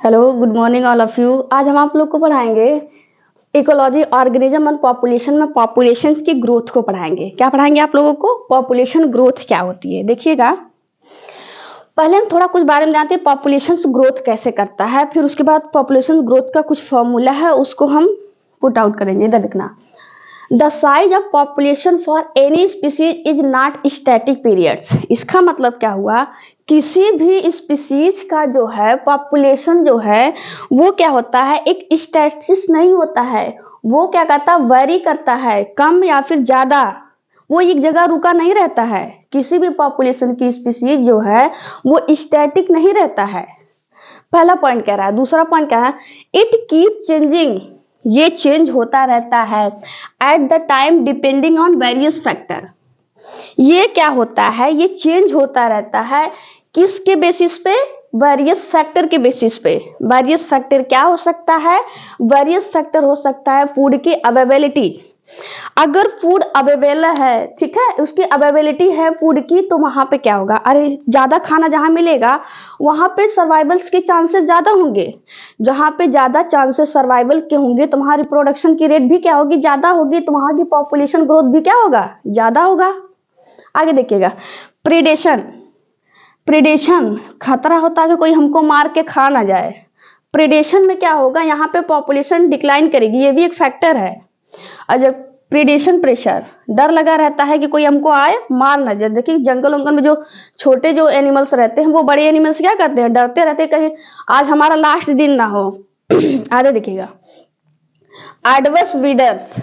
Hello, good morning all of you. आज हम आप लोग को पढ़ाएंगे इकोलॉजी, ऑर्गेनिज्म एंड पॉपुलेशन में पॉपुलेशंस की ग्रोथ को पढ़ाएंगे। क्या पढ़ाएंगे आप लोगों को? पॉपुलेशन ग्रोथ क्या होती है। देखिएगा, पहले हम थोड़ा कुछ बारे में जानते हैं, पॉपुलेशन ग्रोथ कैसे करता है, फिर उसके बाद पॉपुलेशन ग्रोथ का कुछ फॉर्मूला है, उसको हम पुट आउट करेंगे। इधर देखना, the size of population for any species is not static periods. इसका मतलब क्या हुआ, किसी भी स्पीसीज का जो है पॉपुलेशन जो है वो क्या होता है, एक स्टैटिस नहीं होता है। वो क्या करता है, वेरी करता है, कम या फिर ज्यादा। वो एक जगह रुका नहीं रहता है। किसी भी पॉपुलेशन की स्पीसीज जो है वो स्टैटिक नहीं रहता है। पहला पॉइंट कह रहा है। दूसरा पॉइंट क्या है, इट कीप चेंजिंग। ये चेंज होता रहता है at the time depending on various factor. ये क्या होता है, ये चेंज होता रहता है किसके बेसिस पे? वेरियस फैक्टर के बेसिस पे। वेरियस फैक्टर क्या हो सकता है? वेरियस फैक्टर हो सकता है फूड की अवेलेबिलिटी। अगर फूड अवेलेबल है, ठीक है, उसकी अवेलेबिलिटी है फूड की, तो वहां पे क्या होगा, अरे ज्यादा खाना जहां मिलेगा वहां पे सर्वाइवल्स के चांसेस ज्यादा होंगे। जहां पे ज्यादा चांसेस सर्वाइवल के होंगे तो वहां रिप्रोडक्शन की रेट भी क्या होगी, ज्यादा होगी, तो वहां की पॉपुलेशन ग्रोथ भी क्या होगा, ज्यादा होगा। आगे देखिएगा, प्रीडेशन। प्रीडेशन खतरा होता है कि कोई हमको मार के खा ना जाए। प्रीडेशन में क्या होगा, यहाँ पे पॉपुलेशन डिक्लाइन करेगी, ये भी एक फैक्टर है। और जब प्रीडेशन, प्रेशर, डर लगा रहता है कि कोई हमको आए मार ना जाए। देखिए जंगल वंगल में जो छोटे जो एनिमल्स रहते हैं, वो बड़े एनिमल्स क्या करते हैं, डरते रहते हैं कहीं आज हमारा लास्ट दिन ना हो। आगे देखिएगा, एडवर्स वेदर्स।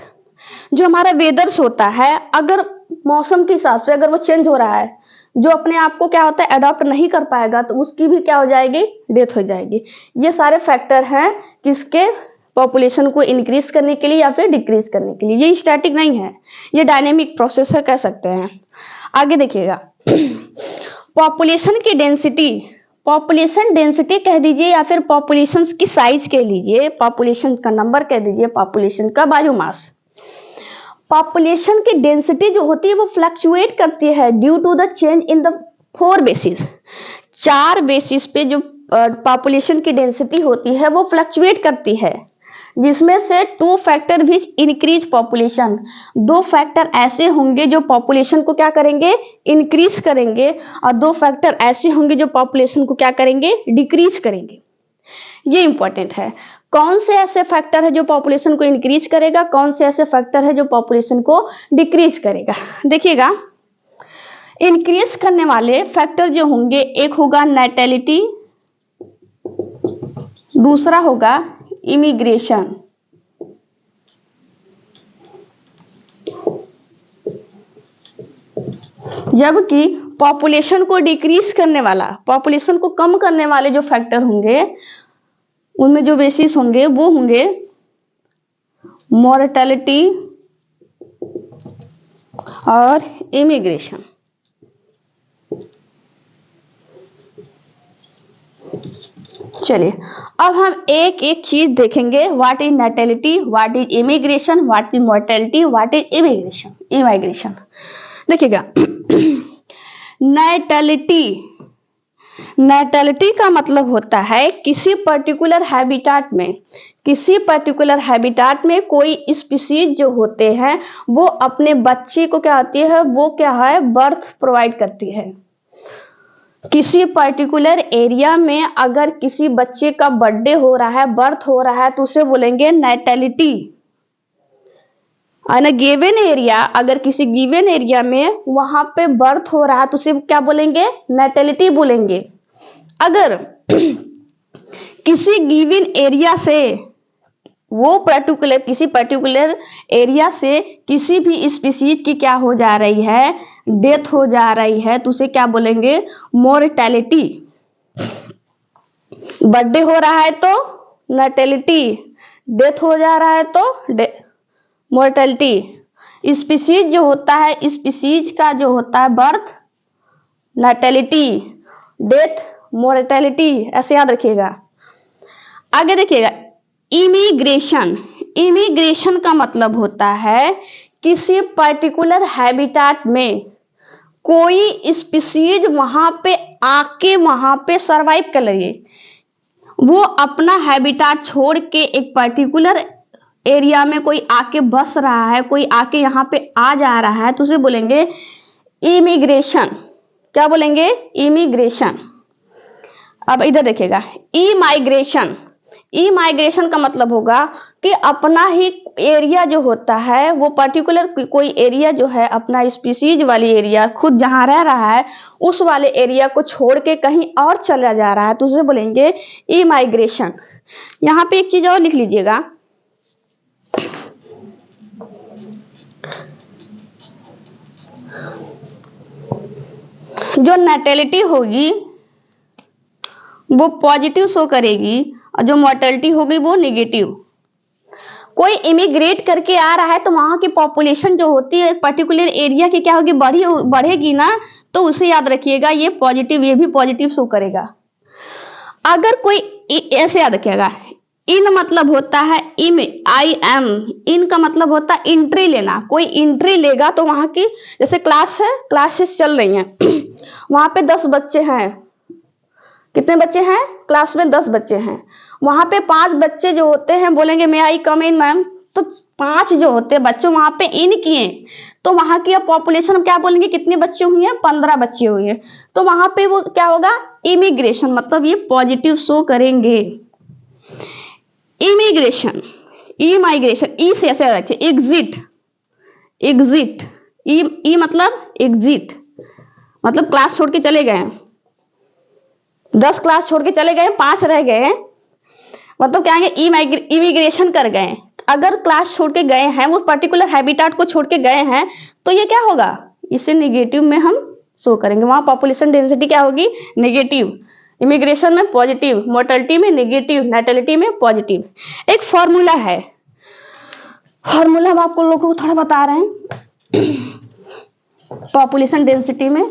जो हमारा वेदर्स होता है, अगर मौसम के हिसाब से अगर वो चेंज हो रहा है, जो अपने आप को क्या होता है अडॉप्ट नहीं कर पाएगा, तो उसकी भी क्या हो जाएगी, डेथ हो जाएगी। ये सारे फैक्टर हैं किसके, पॉपुलेशन को इंक्रीज करने के लिए या फिर डिक्रीज करने के लिए। ये स्टैटिक नहीं है, ये डायनेमिक प्रोसेस है, कह सकते हैं। आगे देखिएगा, पॉपुलेशन की डेंसिटी। पॉपुलेशन डेंसिटी कह दीजिए या फिर पॉपुलेशन की साइज कह लीजिए, पॉपुलेशन का नंबर कह दीजिए, पॉपुलेशन का बायोमास। पॉपुलेशन की डेंसिटी जो होती है वो फ्लक्चुएट करती है due to the change in the 4 basis. 4 basis पे जो पॉपुलेशन की डेंसिटी होती है वो फ्लक्चुएट करती है, जिसमें से 2 factor which increase population. 2 factor ऐसे होंगे जो पॉपुलेशन को क्या करेंगे, इंक्रीज करेंगे, और 2 फैक्टर ऐसे होंगे जो पॉपुलेशन को क्या करेंगे, डिक्रीज करेंगे। ये इंपॉर्टेंट है। कौन से ऐसे फैक्टर है जो पॉपुलेशन को इंक्रीज करेगा, कौन से ऐसे फैक्टर है जो पॉपुलेशन को डिक्रीज करेगा। देखिएगा, इंक्रीज करने वाले फैक्टर जो होंगे, एक होगा नेटेलिटी, दूसरा होगा इमिग्रेशन। जबकि पॉपुलेशन को डिक्रीज करने वाला, पॉपुलेशन को कम करने वाले जो फैक्टर होंगे, उनमें जो बेसिस होंगे वो होंगे मोर्टेलिटी और इमिग्रेशन। चलिए अब हम एक एक चीज देखेंगे, what is natality, what is immigration, what is mortality, what is immigration. देखिएगा, नेटेलिटी। नेटेलिटी का मतलब होता है किसी पर्टिकुलर हैबिटाट में, किसी पर्टिकुलर हैबिटाट में कोई स्पीसीज जो होते हैं वो अपने बच्चे को क्या होती है, वो क्या है, बर्थ प्रोवाइड करती है। किसी पर्टिकुलर एरिया में अगर किसी बच्चे का बर्थडे हो रहा है, बर्थ हो रहा है, तो उसे बोलेंगे नेटेलिटी। इन गिवन एरिया, अगर किसी गिवन एरिया में वहां पे बर्थ हो रहा है तो उसे क्या बोलेंगे, नेटेलिटी बोलेंगे। अगर किसी गिवन एरिया से, वो पर्टिकुलर किसी पर्टिकुलर एरिया से किसी भी स्पीसीज की क्या हो जा रही है, डेथ हो जा रही है, तो उसे क्या बोलेंगे, मोर्टेलिटी। बर्थडे हो रहा है तो नेटेलिटी, डेथ हो जा रहा है तो मोर्टेलिटी। स्पीसीज जो होता है, स्पीसीज का जो होता है बर्थ नेटेलिटी, डेथ मोर्टेलिटी, ऐसे याद रखिएगा। आगे देखिएगा, इमिग्रेशन। इमिग्रेशन का मतलब होता है किसी पर्टिकुलर हैबिटाट में कोई स्पीसीज वहां पे आके वहां पे सरवाइव कर रही है, वो अपना हैबिटाट छोड़ के एक पर्टिकुलर एरिया में कोई आके बस रहा है, कोई आके यहाँ पे आ जा रहा है, तो उसे बोलेंगे इमिग्रेशन। क्या बोलेंगे? इमिग्रेशन। अब इधर देखिएगा, ई माइग्रेशन। ई माइग्रेशन का मतलब होगा कि अपना ही एरिया जो होता है, वो पर्टिकुलर कोई एरिया जो है, अपना स्पीसीज वाली एरिया, खुद जहां रह रहा है उस वाले एरिया को छोड़ के कहीं और चला जा रहा है, तो उसे बोलेंगे ई माइग्रेशन। यहाँ पे एक चीज और लिख लीजिएगा, जो नेटेलिटी होगी वो पॉजिटिव शो करेगी और जो मोर्टेलिटी होगी वो नेगेटिव। कोई इमिग्रेट करके आ रहा है तो वहां की पॉपुलेशन जो होती है पर्टिकुलर एरिया की क्या होगी? बढ़ेगी ना, तो उसे याद रखिएगा, ये पॉजिटिव, ये भी पॉजिटिव शो करेगा। अगर कोई ऐसे याद रखिएगा, इन मतलब होता है इम, आई एम। इन का मतलब होता है एंट्री लेना। कोई एंट्री लेगा तो वहां की, जैसे क्लास है, क्लासेस चल रही हैं वहां पे 10 बच्चे हैं। कितने बच्चे हैं? क्लास में 10 बच्चे हैं। वहां पे 5 बच्चे जो होते हैं बोलेंगे मे आई कम इन मैम, तो 5 जो होते हैं बच्चे वहां पे इन किए, तो वहां की अब पॉपुलेशन क्या बोलेंगे? कितने बच्चे हुए हैं? 15 बच्चे हुए हैं। तो वहां पे वो क्या होगा? इमिग्रेशन, मतलब ये पॉजिटिव शो करेंगे। इमिग्रेशन, ई माइग्रेशन, ई से ऐसे रखे, एग्जिट। एग्जिट, ई मतलब एग्जिट, मतलब क्लास छोड़ के चले गए, 10 क्लास छोड़ के चले गए, 5 रह गए, मतलब क्या है? इमिग्रेशन कर गए। अगर क्लास छोड़ के गए हैं, वो पर्टिकुलर हैबिटाट को छोड़ के गए हैं, तो ये क्या होगा? इसे नेगेटिव में हम शो करेंगे। वहां पॉपुलेशन डेंसिटी क्या होगी? नेगेटिव। इमिग्रेशन में पॉजिटिव, मोर्टेलिटी में नेगेटिव, नेटेलिटी में पॉजिटिव। एक फॉर्मूला है, फॉर्मूला हम आपको लोगों को थोड़ा बता रहे हैं पॉपुलेशन डेंसिटी में।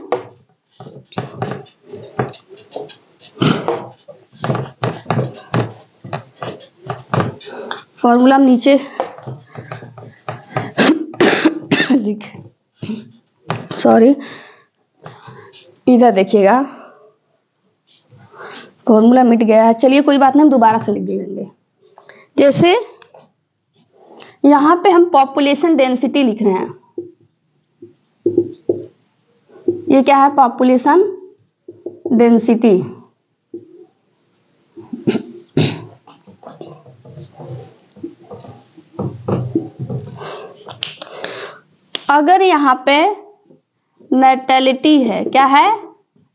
फॉर्मूला हम नीचे सॉरी, इधर देखिएगा, फॉर्मूला मिट गया है। चलिए कोई बात नहीं, हम दोबारा से लिख देंगे। जैसे यहां पे हम पॉपुलेशन डेंसिटी लिख रहे हैं, ये क्या है? Population density. अगर यहाँ पे नेटेलिटी है, क्या है?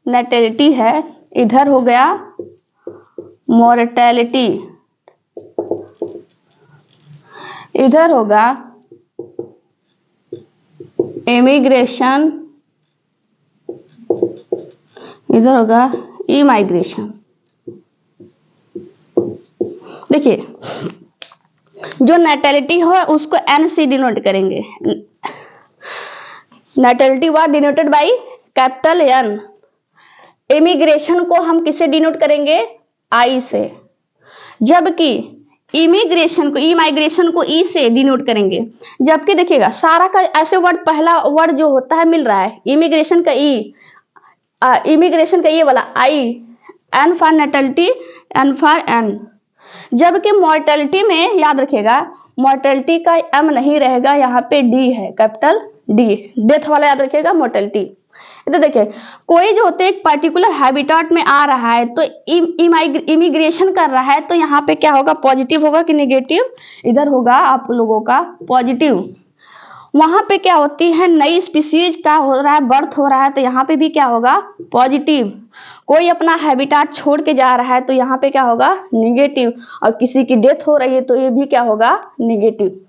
नेटेलिटी है, इधर हो गया मोर्टेलिटी, इधर होगा इमिग्रेशन, इधर होगा इमाइग्रेशन। देखिए, जो नेटेलिटी है उसको एन से डिनोट करेंगे। Natality was denoted by capital N. Immigration को हम किससे डिनोट करेंगे? आई से। जबकि इमिग्रेशन को, इमाइग्रेशन को ई से डिनोट करेंगे। जबकि देखिएगा, सारा का ऐसे वर्ड, पहला वर्ड जो होता है मिल रहा है, इमिग्रेशन का ई, इमिग्रेशन का ये वाला I, N for natality, N for N. जबकि मोर्टेलिटी में याद रखिएगा, मोर्टेलिटी का एम नहीं रहेगा, यहाँ पे डी है, कैपिटल डी, डेथ वाला याद रखिएगा, मोर्टेलिटी। इधर देखिए, कोई जो होते एक पर्टिकुलर हैबिटाट में आ रहा है तो इमिग्रेशन कर रहा है, तो यहाँ पे क्या होगा? पॉजिटिव होगा कि नेगेटिव? इधर होगा आप लोगों का पॉजिटिव। वहां पे क्या होती है? नई स्पीसीज का हो रहा है, बर्थ हो रहा है, तो यहाँ पे भी क्या होगा? पॉजिटिव। कोई अपना हैबिटाट छोड़ के जा रहा है तो यहाँ पे क्या होगा? नेगेटिव। और किसी की डेथ हो रही है तो ये भी क्या होगा? नेगेटिव।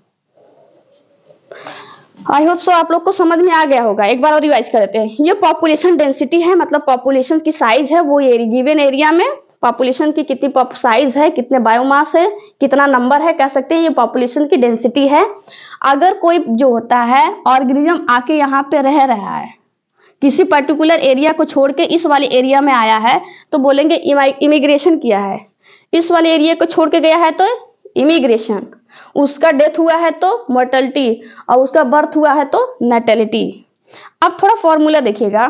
आई होप सो आप लोग को समझ में आ गया होगा। एक बार और रिवाइज कर देते हैं। ये पॉपुलेशन डेंसिटी है, मतलब पॉपुलेशन की साइज है, वो गिवन एरिया में पॉपुलेशन की कितनी साइज है, कितने बायोमास है, कितना नंबर है, कह सकते हैं ये पॉपुलेशन की डेंसिटी है। अगर कोई जो होता है ऑर्गेनिज्म आके यहाँ पे रह रहा है, किसी पर्टिकुलर एरिया को छोड़ के इस वाले एरिया में आया है, तो बोलेंगे इमिग्रेशन किया है। इस वाले एरिया को छोड़ के गया है तो इमिग्रेशन, उसका डेथ हुआ है तो मोर्टेलिटी, और उसका बर्थ हुआ है तो नेटेलिटी। अब थोड़ा फॉर्मूला देखिएगा,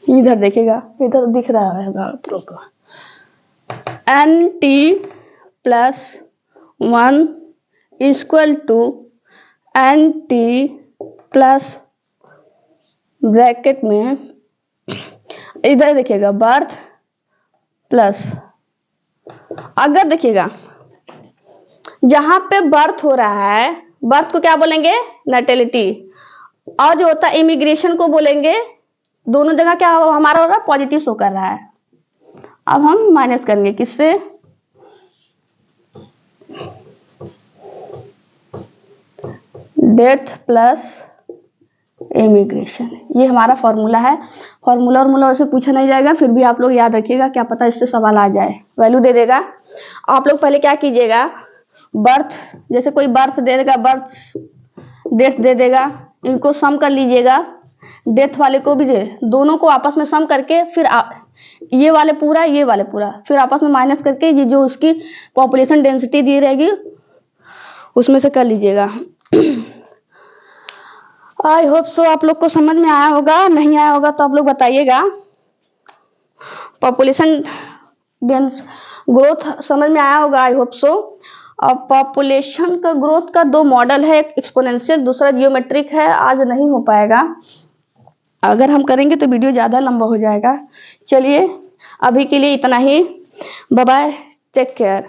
इधर देखिएगा, इधर दिख रहा है आप लोग को। N T plus 1 equal to N T plus bracket में इधर देखिएगा बर्थ प्लस, अगर देखिएगा जहां पे बर्थ हो रहा है, बर्थ को क्या बोलेंगे, नैटिलिटी, और जो होता है इमिग्रेशन को बोलेंगे, दोनों जगह क्या हमारा हो रहा है, पॉजिटिव शो कर रहा है। अब हम माइनस करेंगे किससे, डेथ प्लस इमिग्रेशन, ये हमारा फॉर्मूला है। फॉर्मूला वैसे पूछा नहीं जाएगा, फिर भी आप लोग याद रखिएगा, क्या पता इससे सवाल आ जाए। वैल्यू दे देगा, आप लोग पहले क्या कीजिएगा, बर्थ, जैसे कोई बर्थ दे देगा, बर्थ डेथ दे देगा, इनको सम कर लीजिएगा, डेथ वाले को भी दे, दोनों को आपस में सम करके फिर ये वाले पूरा फिर आपस में माइनस करके ये जो उसकी पॉपुलेशन डेंसिटी दी रहेगी उसमें से कर लीजिएगा। आई होप सो आप लोग को समझ में आया होगा, नहीं आया होगा तो आप लोग बताइएगा। पॉपुलेशन ग्रोथ समझ में आया होगा, आई होप सो। अब पॉपुलेशन का ग्रोथ का दो मॉडल है, एक एक्सपोनेंशियल, दूसरा जियोमेट्रिक है, आज नहीं हो पाएगा, अगर हम करेंगे तो वीडियो ज़्यादा लंबा हो जाएगा। चलिए अभी के लिए इतना ही, बाय बाय, टेक केयर।